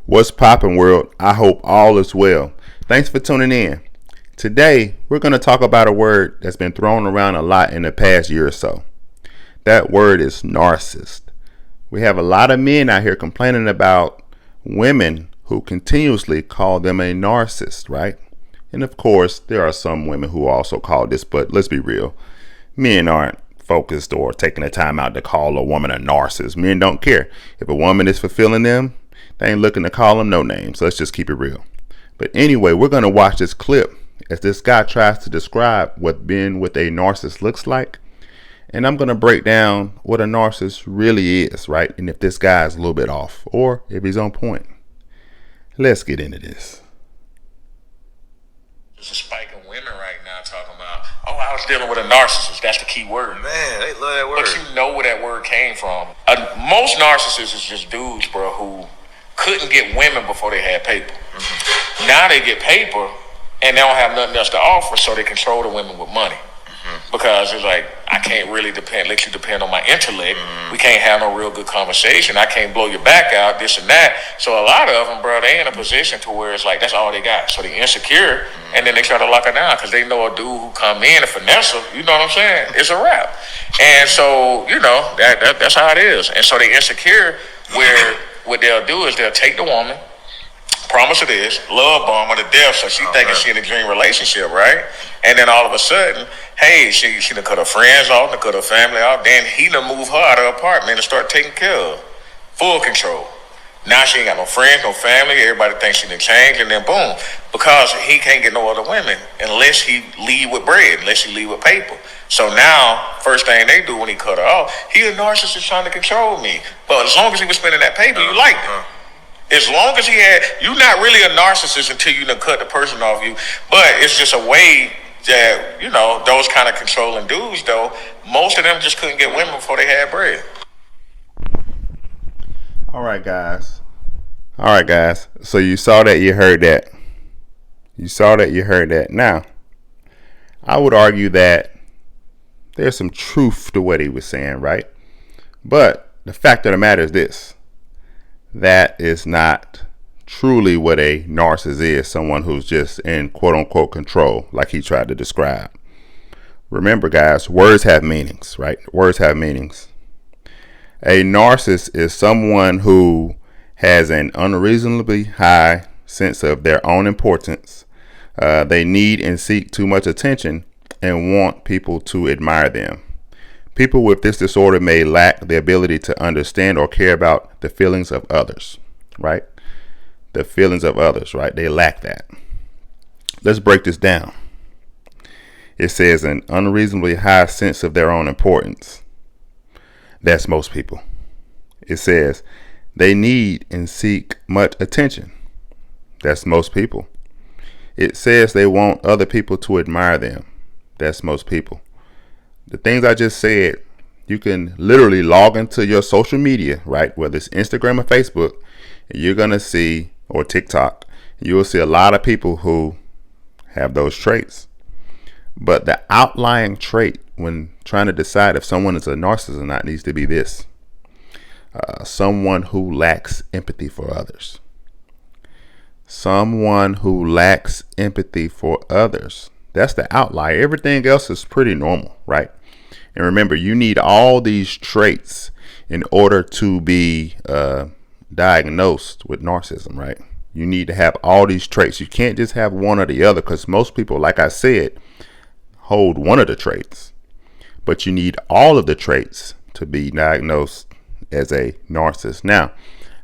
What's poppin', world? I hope all is well. Thanks for tuning in. Today, we're going to talk about a word that's been thrown around a lot in the past year or so. That word is narcissist. We have a lot of men out here complaining about women who continuously call them a narcissist, right? And of course, there are some women who also call this, but let's be real. Men aren't focused or taking the time out to call a woman a narcissist. Men don't care. If a woman is fulfilling them, they ain't looking to call them no names. So let's just keep it real. But anyway, we're going to watch this clip as this guy tries to describe what being with a narcissist looks like. And I'm going to break down what a narcissist really is, right? And if this guy is a little bit off or if he's on point. Let's get into this. There's a spike in women right now talking about, oh, I was dealing with a narcissist. That's the key word. Man, they love that word. But you know where that word came from. Most narcissists is just dudes, bro, who couldn't get women before they had paper. Mm-hmm. Now they get paper and they don't have nothing else to offer, so they control the women with money. Mm-hmm. Because it's like, I can't really let you depend on my intellect. Mm-hmm. We can't have no real good conversation. I can't blow your back out, this and that. So a lot of them, bro, they in a position to where it's like, that's all they got. So they insecure, and then they try to lock her down because they know a dude who come in and finesse her, you know what I'm saying? It's a wrap. And so, you know, that's how it is. And so they insecure where what they'll do is they'll take the woman, promise her this, love bomb her to death, so she thinking she in a dream relationship, right? And then all of a sudden, hey, she done cut her friends off, done cut her family off, then he done move her out of her apartment and start taking care of her. Full control. Now she ain't got no friends, no family, everybody thinks she done changed, and then boom. Because he can't get no other women unless he leave with bread, unless he leave with paper. So now, first thing they do when he cut her off, he a narcissist trying to control me. But as long as he was spending that paper, you liked it. As long as he had, you're not really a narcissist until you done cut the person off you. But it's just a way that, you know, those kind of controlling dudes, though, most of them just couldn't get women before they had bread. All right, guys. So you saw that, you heard that. Now, I would argue that there's some truth to what he was saying, right? But the fact of the matter is this. That is not truly what a narcissist is, someone who's just in quote-unquote control, like he tried to describe. Remember, guys, words have meanings, right? Words have meanings. A narcissist is someone who has an unreasonably high sense of their own importance. They need and seek too much attention and want people to admire them. People with this disorder may lack the ability to understand or care about the feelings of others, right? The feelings of others, right? They lack that. Let's break this down. It says an unreasonably high sense of their own importance. That's most people. It says they need and seek much attention. That's most people. It says they want other people to admire them. That's most people. The things I just said, you can literally log into your social media, right? Whether it's Instagram or Facebook, and you're going to see, or TikTok, you will see a lot of people who have those traits. But the outlying trait when trying to decide if someone is a narcissist or not needs to be this. Someone who lacks empathy for others. Someone who lacks empathy for others. That's the outlier. Everything else is pretty normal, right? And remember, you need all these traits in order to be diagnosed with narcissism, right? You need to have all these traits. You can't just have one or the other, because most people, like I said, hold one of the traits. But you need all of the traits to be diagnosed as a narcissist. Now,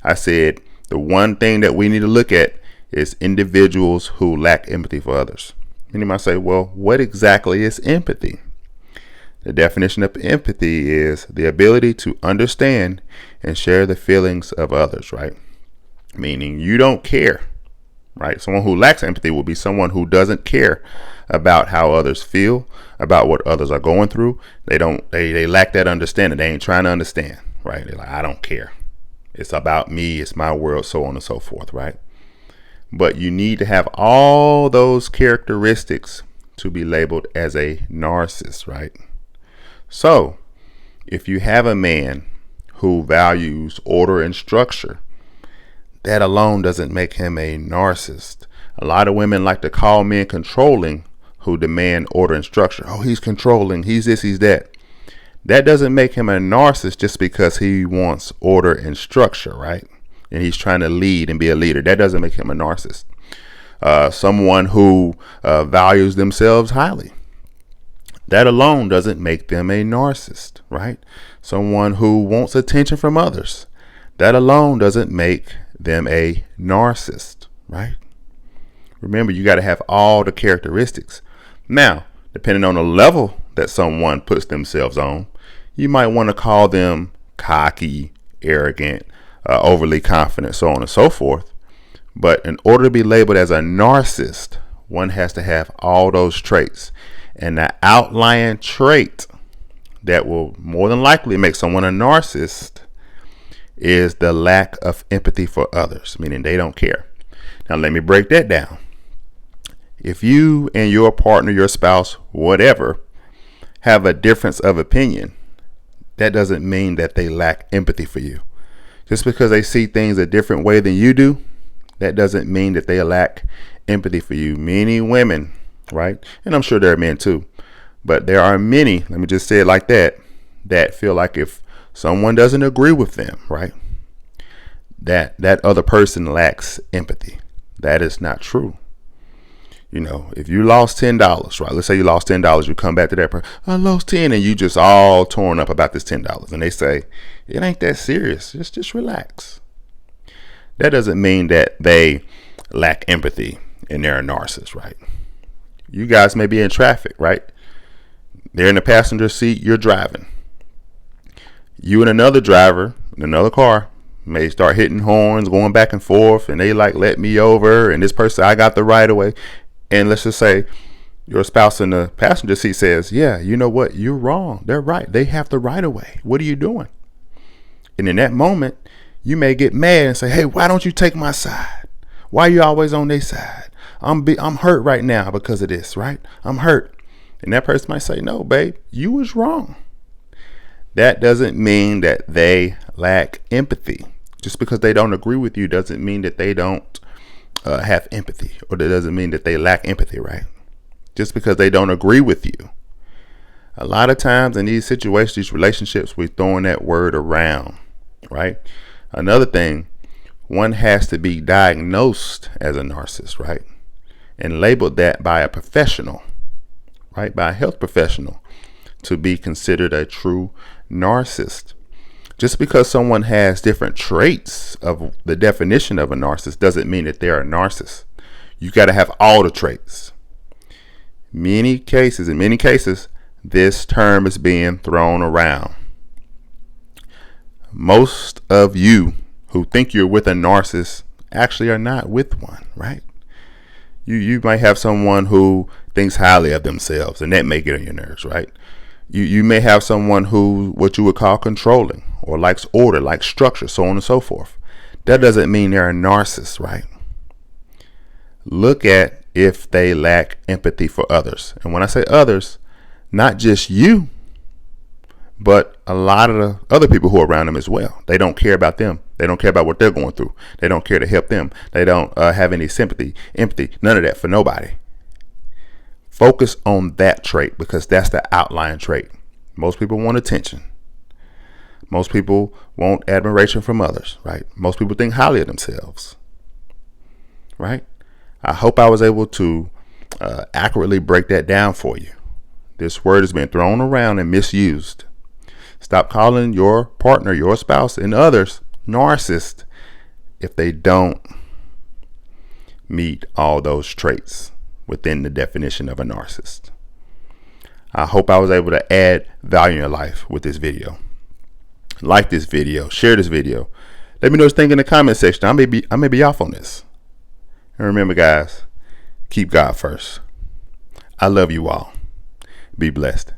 I said the one thing that we need to look at is individuals who lack empathy for others. And you might say, well, what exactly is empathy? The definition of empathy is the ability to understand and share the feelings of others, right? Meaning you don't care, right? Someone who lacks empathy will be someone who doesn't care about how others feel, about what others are going through. They lack that understanding. They ain't trying to understand, right? They're like, I don't care. It's about me. It's my world, so on and so forth, right? But you need to have all those characteristics to be labeled as a narcissist, right? So if you have a man who values order and structure, that alone doesn't make him a narcissist. A lot of women like to call men controlling who demand order and structure. Oh, he's controlling. He's this, he's that. That doesn't make him a narcissist just because he wants order and structure, right? And he's trying to lead and be a leader. That doesn't make him a narcissist. Someone who values themselves highly. That alone doesn't make them a narcissist, right? Someone who wants attention from others. That alone doesn't make them a narcissist, right? Remember, you got to have all the characteristics. Now, depending on the level that someone puts themselves on, you might want to call them cocky, arrogant, overly confident, so on and so forth. But in order to be labeled as a narcissist, one has to have all those traits. And the outlying trait that will more than likely make someone a narcissist is the lack of empathy for others, meaning they don't care. Now, let me break that down. If you and your partner, your spouse, whatever, have a difference of opinion, that doesn't mean that they lack empathy for you. Just because they see things a different way than you do, that doesn't mean that they lack empathy for you. Many women, right? And I'm sure there are men too, but there are many, let me just say it like that, that feel like if someone doesn't agree with them, right, that other person lacks empathy. That is not true. You know, if you lost $10, right? Let's say you lost $10, you come back to that person, I lost 10, and you just all torn up about this $10. And they say, it ain't that serious. Just relax. That doesn't mean that they lack empathy and they're a narcissist, right? You guys may be in traffic, right? They're in the passenger seat, you're driving. You and another driver in another car may start hitting horns, going back and forth, and they like, let me over, and this person, I got the right of way. And let's just say your spouse in the passenger seat says, yeah, you know what? You're wrong. They're right. They have the right of way. What are you doing? And in that moment, you may get mad and say, hey, why don't you take my side? Why are you always on their side? I'm hurt right now because of this, right? I'm hurt. And that person might say, no, babe, you was wrong. That doesn't mean that they lack empathy. Just because they don't agree with you doesn't mean that they don't have empathy, or that doesn't mean that they lack empathy, right? Just because they don't agree with you. A lot of times in these situations, these relationships, we're throwing that word around, right? Another thing, one has to be diagnosed as a narcissist, right? And labeled that by a professional, right? By a health professional to be considered a true narcissist. Just because someone has different traits of the definition of a narcissist doesn't mean that they're a narcissist. You got to have all the traits. In many cases, this term is being thrown around. Most of you who think you're with a narcissist actually are not with one, right? You might have someone who thinks highly of themselves, and that may get on your nerves, right? You may have someone who, what you would call controlling, or likes order, likes structure, so on and so forth. That doesn't mean they're a narcissist, right? Look at if they lack empathy for others. And when I say others, not just you, but a lot of the other people who are around them as well. They don't care about them. They don't care about what they're going through. They don't care to help them. They don't have any sympathy, empathy, none of that for nobody. Focus on that trait because that's the outlying trait. Most people want attention. Most people want admiration from others, right? Most people think highly of themselves, right? I hope I was able to accurately break that down for you. This word has been thrown around and misused. Stop calling your partner, your spouse, and others narcissist if they don't meet all those traits within the definition of a narcissist. I hope I was able to add value in your life with this video. Like this video, share this video. Let me know what you think in the comment section. I may be off on this. And remember, guys, keep God first. I love you all. Be blessed.